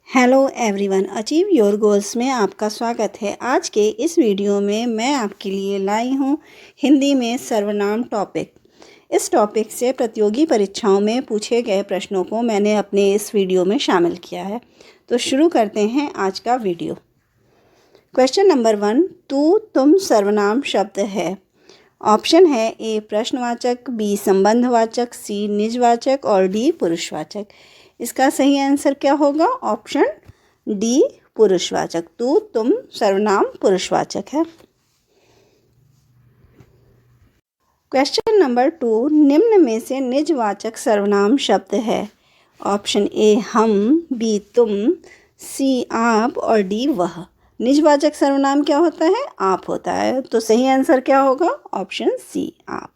Hello everyone, achieve your goals में आपका स्वागत है। आज के इस वीडियो में मैं आपके लिए लाई हूँ हिंदी में सर्वनाम टॉपिक। इस टॉपिक से प्रतियोगी परीक्षाओं में पूछे गए प्रश्नों को मैंने अपने इस वीडियो में शामिल किया है। तो शुरू करते हैं आज का वीडियो। क्वेश्चन नंबर 1, तू तुम सर्वनाम शब्द है। ऑप्शन है ए प्रश्नवाचक, बी संबंधवाचक, सी निजवाचक और डी पुरुषवाचक। इसका सही आंसर क्या होगा? ऑप्शन डी पुरुषवाचक। तू तुम सर्वनाम पुरुषवाचक है। क्वेश्चन नंबर 2, निम्न में से निजवाचक सर्वनाम शब्द है। ऑप्शन ए हम, बी तुम, सी आप और डी वह। निजवाचक सर्वनाम क्या होता है? आप होता है। तो सही आंसर क्या होगा? ऑप्शन सी आप।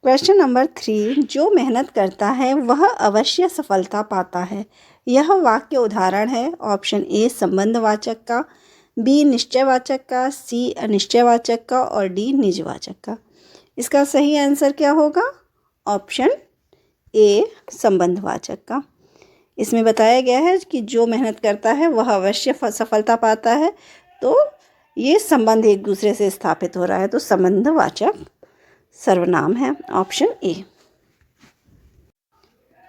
क्वेश्चन नंबर 3, जो मेहनत करता है वह अवश्य सफलता पाता है। यह वाक्य उदाहरण है। ऑप्शन ए संबंधवाचक का, बी निश्चयवाचक का, सी अनिश्चयवाचक का और डी निजवाचक का। इसका सही आंसर क्या होगा? ऑप्शन ए संबंधवाचक का। इसमें बताया गया है कि जो मेहनत करता है वह अवश्य सफलता पाता है। तो ये संबंध एक दूसरे से स्थापित हो रहा है, तो संबंधवाचक सर्वनाम है। Option A.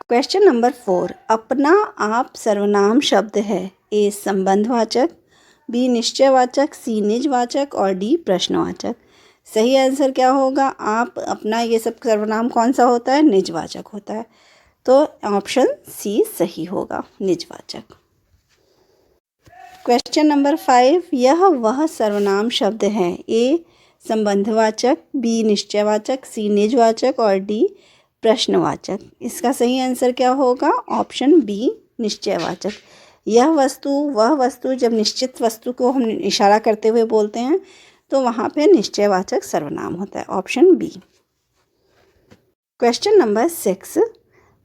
क्वेश्चन नंबर 4, अपना आप सर्वनाम शब्द है। ए संबंधवाचक, बी निश्चयवाचक, सी निजवाचक और डी प्रश्नवाचक। सही आंसर क्या होगा? आप, अपना, ये सब सर्वनाम कौन सा होता है? निजवाचक होता है। तो ऑप्शन सी सही होगा, निजवाचक। क्वेश्चन नंबर 5, यह वह सर्वनाम शब्द है। ए संबंधवाचक, बी निश्चयवाचक, सी निजवाचक और डी प्रश्नवाचक। इसका सही आंसर क्या होगा? ऑप्शन बी निश्चयवाचक। यह वस्तु, वह वस्तु, जब निश्चित वस्तु को हम इशारा करते हुए बोलते हैं तो वहाँ पे निश्चयवाचक सर्वनाम होता है। Option B. क्वेश्चन नंबर 6,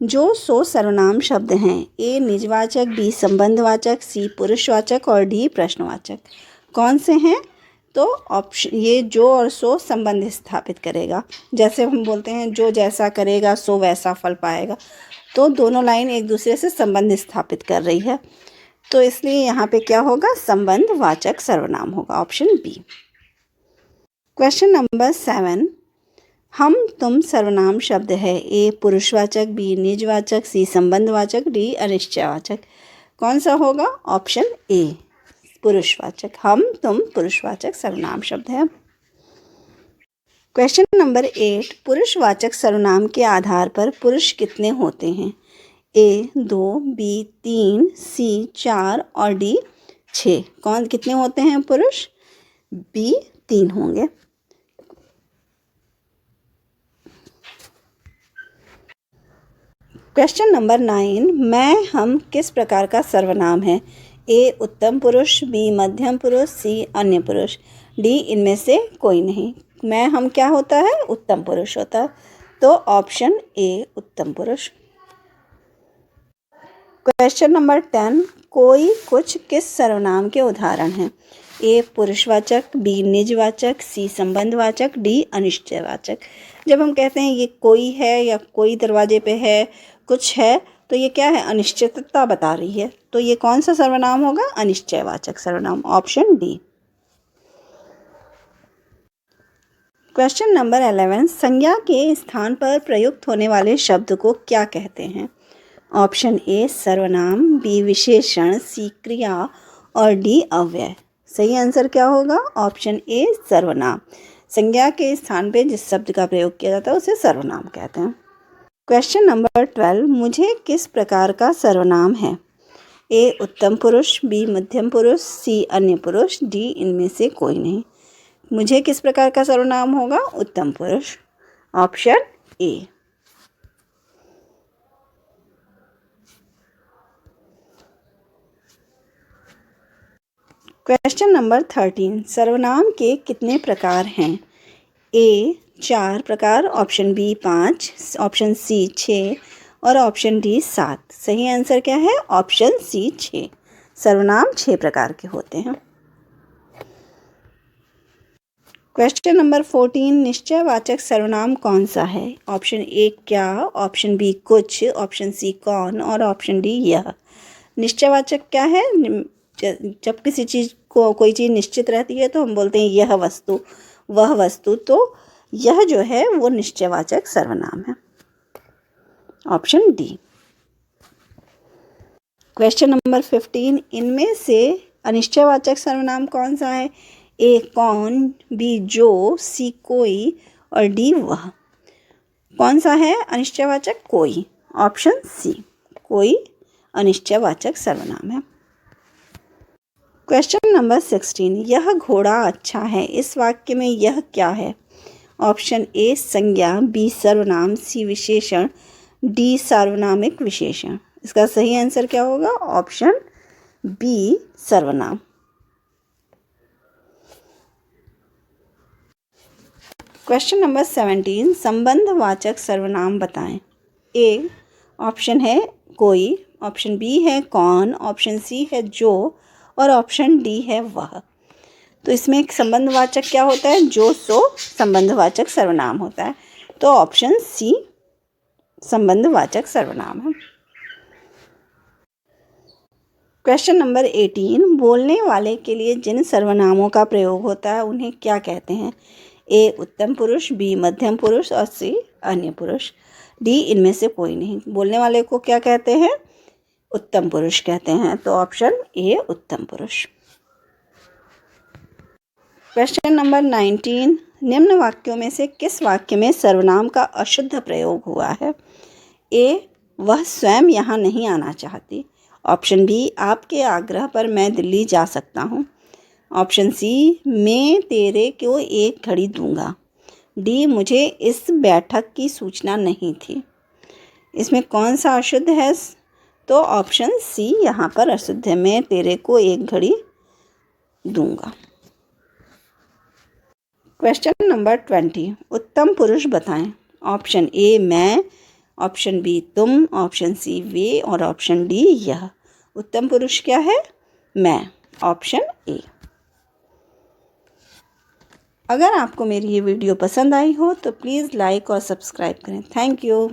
जो सो सर्वनाम शब्द हैं। ए निजवाचक, बी संबंधवाचक, सी पुरुषवाचक और डी प्रश्नवाचक। कौन से हैं? तो ऑप्शन, ये जो और सो संबंध स्थापित करेगा। जैसे हम बोलते हैं जो जैसा करेगा सो वैसा फल पाएगा, तो दोनों लाइन एक दूसरे से संबंध स्थापित कर रही है, तो इसलिए यहाँ पे क्या होगा? संबंधवाचक सर्वनाम होगा। Option B. क्वेश्चन नंबर 7, हम तुम सर्वनाम शब्द है। ए पुरुषवाचक, बी निजवाचक, सी संबंधवाचक, डी अनिश्चयवाचक। कौन सा होगा? ऑप्शन ए पुरुषवाचक। हम तुम पुरुषवाचक सर्वनाम शब्द है। क्वेश्चन नंबर 8, पुरुषवाचक सर्वनाम के आधार पर पुरुष कितने होते हैं? ए 2, बी 3, सी 4 और डी 6। कौन कितने होते हैं पुरुष? बी 3 होंगे। क्वेश्चन नंबर 9, मैं हम किस प्रकार का सर्वनाम है? ए उत्तम पुरुष, बी मध्यम पुरुष, सी अन्य पुरुष, डी इनमें से कोई नहीं। मैं हम क्या होता है? उत्तम पुरुष होता है। तो ऑप्शन ए उत्तम पुरुष। क्वेश्चन नंबर 10, कोई कुछ किस सर्वनाम के उदाहरण हैं? ए पुरुषवाचक, बी निजवाचक, सी संबंधवाचक, डी अनिश्चयवाचक। जब हम कहते हैं ये कोई है या कोई दरवाजे पे है, कुछ है, तो ये क्या है? अनिश्चितता बता रही है। तो ये कौन सा सर्वनाम होगा? अनिश्चयवाचक सर्वनाम। Option D. क्वेश्चन नंबर 11, संज्ञा के स्थान पर प्रयुक्त होने वाले शब्द को क्या कहते हैं? ऑप्शन ए सर्वनाम, बी विशेषण, सी क्रिया और डी अव्यय। सही आंसर क्या होगा? ऑप्शन ए सर्वनाम। संज्ञा के स्थान पे जिस शब्द का प्रयोग किया जाता है उसे सर्वनाम कहते हैं। क्वेश्चन नंबर 12, मुझे किस प्रकार का सर्वनाम है? ए उत्तम पुरुष, बी मध्यम पुरुष, सी अन्य पुरुष, डी इनमें से कोई नहीं। मुझे किस प्रकार का सर्वनाम होगा? उत्तम पुरुष। Option A. क्वेश्चन नंबर 13, सर्वनाम के कितने प्रकार हैं? ए 4 प्रकार, ऑप्शन बी 5, ऑप्शन सी 6 और ऑप्शन डी 7। सही आंसर क्या है? Option C 6। सर्वनाम 6 प्रकार के होते हैं। क्वेश्चन नंबर 14, निश्चयवाचक सर्वनाम कौन सा है? ऑप्शन ए क्या, ऑप्शन बी कुछ, ऑप्शन सी कौन और ऑप्शन डी यह। निश्चयवाचक क्या है? जब किसी चीज़ को कोई चीज़ निश्चित रहती है तो हम बोलते हैं यह वस्तु, वह वस्तु, तो यह जो है वो निश्चयवाचक सर्वनाम है। Option D. क्वेश्चन नंबर 15, इनमें से अनिश्चयवाचक सर्वनाम कौन सा है? ए कौन, बी जो, सी कोई और डी वह। कौन सा है अनिश्चयवाचक? कोई। ऑप्शन सी, कोई अनिश्चयवाचक सर्वनाम है। क्वेश्चन नंबर 16, यह घोड़ा अच्छा है, इस वाक्य में यह क्या है? ऑप्शन ए संज्ञा, बी सर्वनाम, सी विशेषण, डी सार्वनामिक विशेषण। इसका सही आंसर क्या होगा? ऑप्शन बी सर्वनाम। क्वेश्चन नंबर 17, संबंधवाचक सर्वनाम बताएं। ए ऑप्शन है कोई, ऑप्शन बी है कौन, ऑप्शन सी है जो और ऑप्शन डी है वह। तो इसमें एक संबंधवाचक क्या होता है? जो सो संबंधवाचक सर्वनाम होता है। तो ऑप्शन सी संबंधवाचक सर्वनाम है। क्वेश्चन नंबर 18, बोलने वाले के लिए जिन सर्वनामों का प्रयोग होता है उन्हें क्या कहते हैं? ए उत्तम पुरुष, बी मध्यम पुरुष और सी अन्य पुरुष। डी इनमें से कोई नहीं। बोलने वाले को क्या कहते हैं? उत्तम पुरुष कहते हैं। तो ऑप्शन ए उत्तम पुरुष। क्वेश्चन नंबर 19, निम्न वाक्यों में से किस वाक्य में सर्वनाम का अशुद्ध प्रयोग हुआ है? ए वह स्वयं यहाँ नहीं आना चाहती, ऑप्शन बी आपके आग्रह पर मैं दिल्ली जा सकता हूँ, ऑप्शन सी मैं तेरे को एक घड़ी दूंगा, डी मुझे इस बैठक की सूचना नहीं थी। इसमें कौन सा अशुद्ध है? तो ऑप्शन सी यहाँ पर अशुद्ध है, मैं तेरे को एक घड़ी दूंगा। क्वेश्चन नंबर 20, उत्तम पुरुष बताएं। ऑप्शन ए मैं, ऑप्शन बी तुम, ऑप्शन सी वे और ऑप्शन डी यह। उत्तम पुरुष क्या है? मैं। Option A. अगर आपको मेरी ये वीडियो पसंद आई हो तो प्लीज़ लाइक और सब्सक्राइब करें। Thank you.